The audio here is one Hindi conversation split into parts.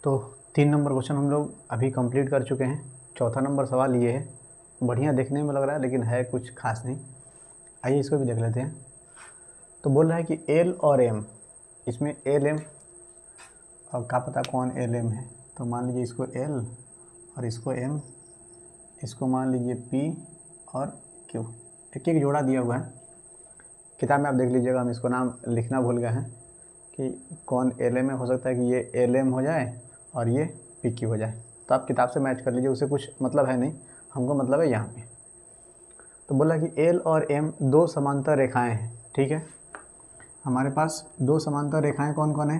तो 3 नंबर क्वेश्चन हम लोग अभी कंप्लीट कर चुके हैं। चौथा नंबर सवाल ये है, बढ़िया देखने में लग रहा है लेकिन है कुछ खास नहीं। आइए इसको भी देख लेते हैं। तो बोल रहा है कि एल और एम, इसमें एल एम और क्या पता कौन एल एम है। तो मान लीजिए इसको एल और इसको एम, इसको मान लीजिए पी और क्यू। एक एक जोड़ा दिया हुआ है, किताब में आप देख लीजिएगा, हम इसको नाम लिखना भूल गए हैं कि कौन एल एम है। हो सकता है कि ये एल एम हो जाए और ये पी क्यू हो जाए, तो आप किताब से मैच कर लीजिए, उससे कुछ मतलब है नहीं, हमको मतलब है यहाँ पे। तो बोला कि एल और एम दो समांतर रेखाएं हैं, ठीक है। हमारे पास दो समांतर रेखाएं कौन कौन है,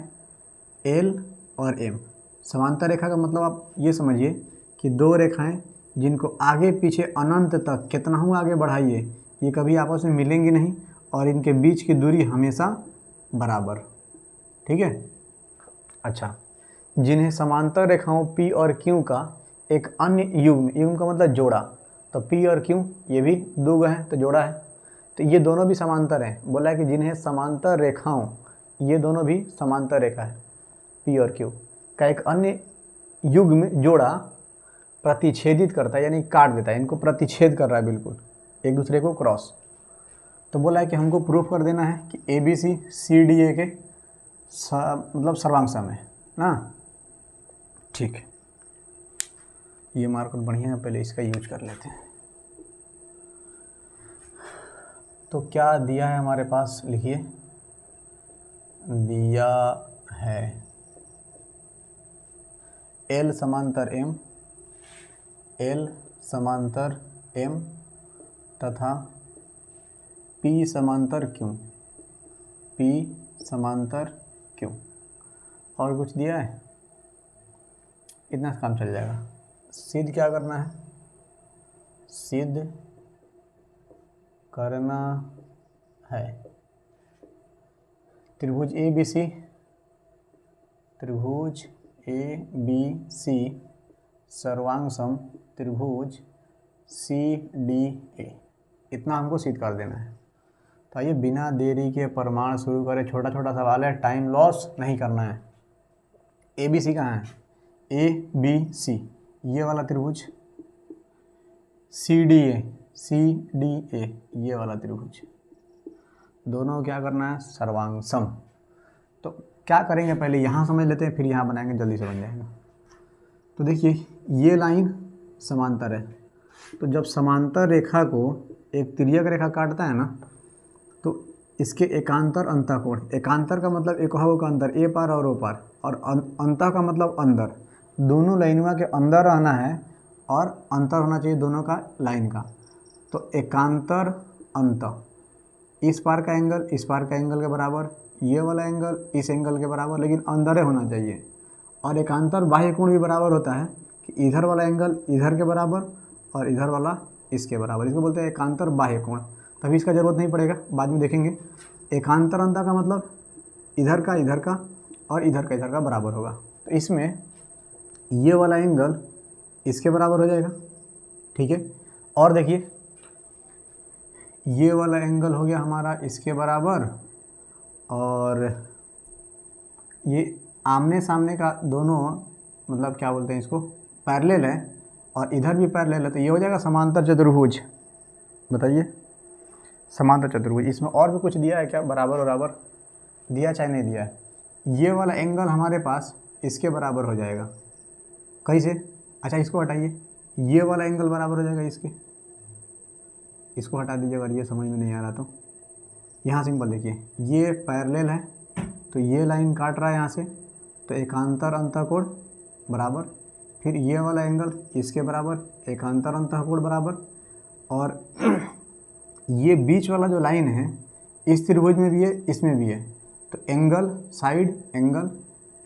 एल और एम। समांतर रेखा का मतलब आप ये समझिए कि दो रेखाएं जिनको आगे पीछे अनंत तक कितना हूँ आगे बढ़ाइए, ये कभी आपस में मिलेंगी नहीं और इनके बीच की दूरी हमेशा बराबर, ठीक है। अच्छा, जिन्हें समांतर रेखाओं P और Q का एक अन्य युग्म, युग्म का मतलब जोड़ा, तो P और Q ये भी दो हैं तो जोड़ा है, तो ये दोनों भी समांतर हैं। बोला है कि जिन्हें समांतर रेखाओं, ये दोनों भी समांतर रेखा है P और Q का एक अन्य युग्म जोड़ा प्रतिच्छेदित करता है, यानी काट देता है, इनको प्रतिच्छेद कर रहा है बिल्कुल एक दूसरे को क्रॉस। तो बोला है कि हमको प्रूफ कर देना है कि ए बी सी सी डी ए के मतलब सर्वांग सम है ना। ठीक है, ये मार्कर बढ़िया है, पहले इसका यूज कर लेते हैं। तो क्या दिया है हमारे पास, लिखिए, दिया है एल समांतर एम, एल समांतर एम तथा पी समांतर क्यू, पी समांतर क्यू। और कुछ दिया है, इतना काम चल जाएगा। सिद्ध क्या करना है, सिद्ध करना है त्रिभुज ए बी सी, त्रिभुज ए बी सी सर्वांग सम त्रिभुज सी डी ए, इतना हमको सिद्ध कर देना है। तो आइए बिना देरी के प्रमाण शुरू करें। छोटा छोटा सवाल है, टाइम लॉस नहीं करना है। ए बी सी कहाँ है, ए बी सी ये वाला त्रिभुज, सी डी ए, सी डी ए ये वाला त्रिभुज, दोनों क्या करना है, सर्वांग सम। तो क्या करेंगे, पहले यहाँ समझ लेते हैं फिर यहाँ बनाएंगे, जल्दी से बन जाएगा। तो देखिए ये लाइन समांतर है, तो जब समांतर रेखा को एक तिर्यक रेखा काटता है ना, तो इसके एकांतर अंतःकोण, एकांतर का मतलब एक का अंतर, ए पार और ओ पार, और अंतः का मतलब अंदर, दोनों लाइनों के अंदर रहना है और अंतर होना चाहिए दोनों का लाइन का। तो एकांतर अंतः, इस पार का एंगल इस पार का एंगल के बराबर, ये वाला एंगल इस एंगल के बराबर, लेकिन अंदर होना चाहिए। और एकांतर बाह्य कोण भी बराबर होता है कि इधर वाला एंगल इधर के बराबर और इधर वाला इसके बराबर, इसको बोलते हैं एकांतर बाह्य कोण। तभी इसका जरूरत नहीं पड़ेगा, बाद में देखेंगे। एकांतर अंतः का मतलब इधर का और इधर का बराबर होगा, तो इसमें ये वाला एंगल इसके बराबर हो जाएगा, ठीक है। और देखिए ये वाला एंगल हो गया हमारा इसके बराबर, और ये आमने सामने का दोनों मतलब क्या बोलते हैं इसको, पैरेलल है, और इधर भी पैरेलल है, तो ये हो जाएगा समांतर चतुर्भुज। बताइए, समांतर चतुर्भुज। इसमें और भी कुछ दिया है क्या, बराबर बराबर दिया चाहे नहीं दिया है। ये वाला एंगल हमारे पास इसके बराबर हो जाएगा, कैसे, अच्छा इसको हटाइए, ये वाला एंगल बराबर हो जाएगा इसके, इसको हटा दीजिए अगर ये समझ में नहीं आ रहा तो। यहाँ सिंपल देखिए, ये पैरेलल है तो ये लाइन काट रहा है यहाँ से, तो एकांतर अंतःकोण बराबर, फिर ये वाला एंगल इसके बराबर, एकांतर अंतःकोण बराबर, और ये बीच वाला जो लाइन है इस त्रिभुज में भी है इसमें भी है, तो angle side angle,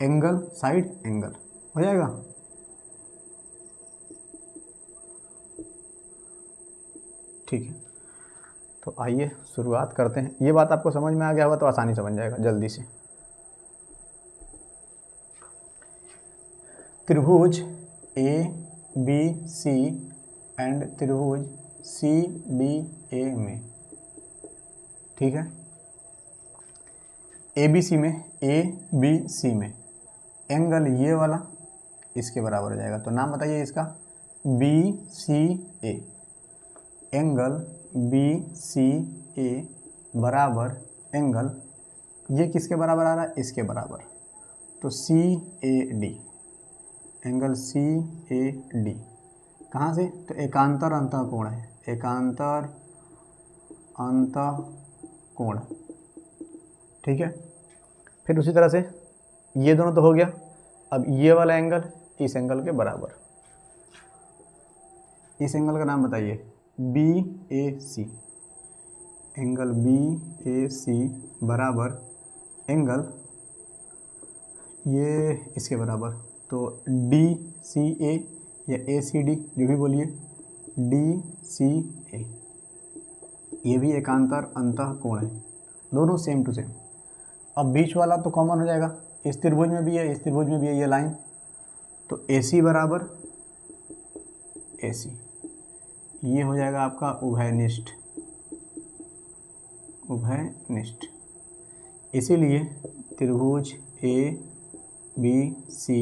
angle side angle हो जाएगा। ठीक है, तो आइए शुरुआत करते हैं। ये बात आपको समझ में आ गया होगा तो आसानी से बन जाएगा जल्दी से। त्रिभुज ए बी सी एंड त्रिभुज सी डी ए में, ठीक है, ए बी सी में, ए बी सी में एंगल ये वाला इसके बराबर हो जाएगा। तो नाम बताइए इसका, बी सी ए। एंगल बी सी ए बराबर एंगल, ये किसके बराबर आ रहा है, इसके बराबर, तो C A D. Angle C A D कहाँ से, तो एकांतर अंतः कोण है, एकांतर अंतः कोण, ठीक है। फिर उसी तरह से ये दोनों तो हो गया, अब ये वाला एंगल इस एंगल के बराबर, इस एंगल का नाम बताइए, बी ए सी। एंगल बी ए सी बराबर एंगल ये इसके बराबर, तो डी सी ए या ए सी डी, जो भी बोलिए, डी सी ए। ये भी एकांतर अंतः कोण है, दोनों सेम टू सेम। अब बीच वाला तो कॉमन हो जाएगा, इस त्रिभुज में भी है, इस त्रिभुज में भी है ये लाइन, तो ए सी बराबर ए सी, ये हो जाएगा आपका उभयनिष्ठ, उभयनिष्ठ। इसीलिए त्रिभुज ए बी सी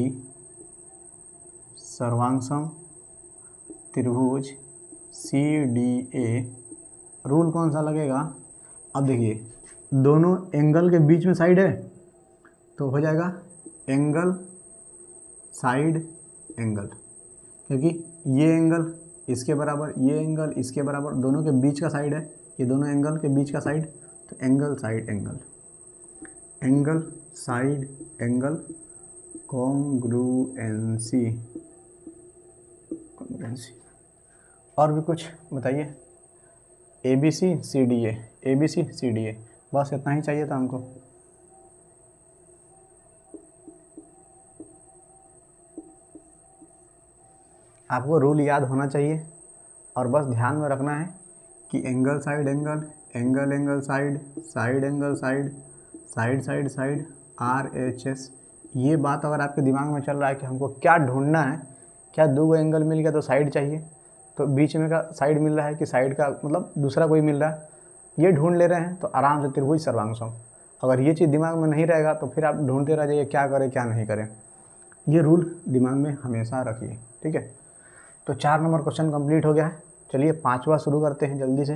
सर्वांगसम त्रिभुज सी डी ए, रूल कौन सा लगेगा, अब देखिए दोनों एंगल के बीच में साइड है, तो हो जाएगा एंगल साइड एंगल, क्योंकि ये एंगल इसके बराबर, ये एंगल इसके बराबर, दोनों के बीच का साइड है, ये दोनों एंगल के बीच का साइड, तो angle side angle, angle side angle, congruency, congruency. और भी कुछ बताइए, A B C C D A, A B C C D A, बस इतना ही चाहिए था हमको। आपको रूल याद होना चाहिए और बस ध्यान में रखना है कि angle side angle, angle angle side, side angle side, side side side, R H S. ये बात अगर आपके दिमाग में चल रहा है कि हमको क्या ढूंढना है, क्या दो एंगल मिल गया तो साइड चाहिए, तो बीच में का साइड मिल रहा है कि साइड का मतलब दूसरा कोई मिल रहा है, ये ढूंढ ले रहे हैं, तो आराम से त्रिभुज सर्वांगसम। अगर ये चीज़ दिमाग में नहीं रहेगा तो फिर आप ढूंढते रह जाइए क्या करें क्या नहीं करें। ये रूल दिमाग में हमेशा रखिए, ठीक है। तो 4 नंबर क्वेश्चन कंप्लीट हो गया है। चलिए 5वां शुरू करते हैं जल्दी से।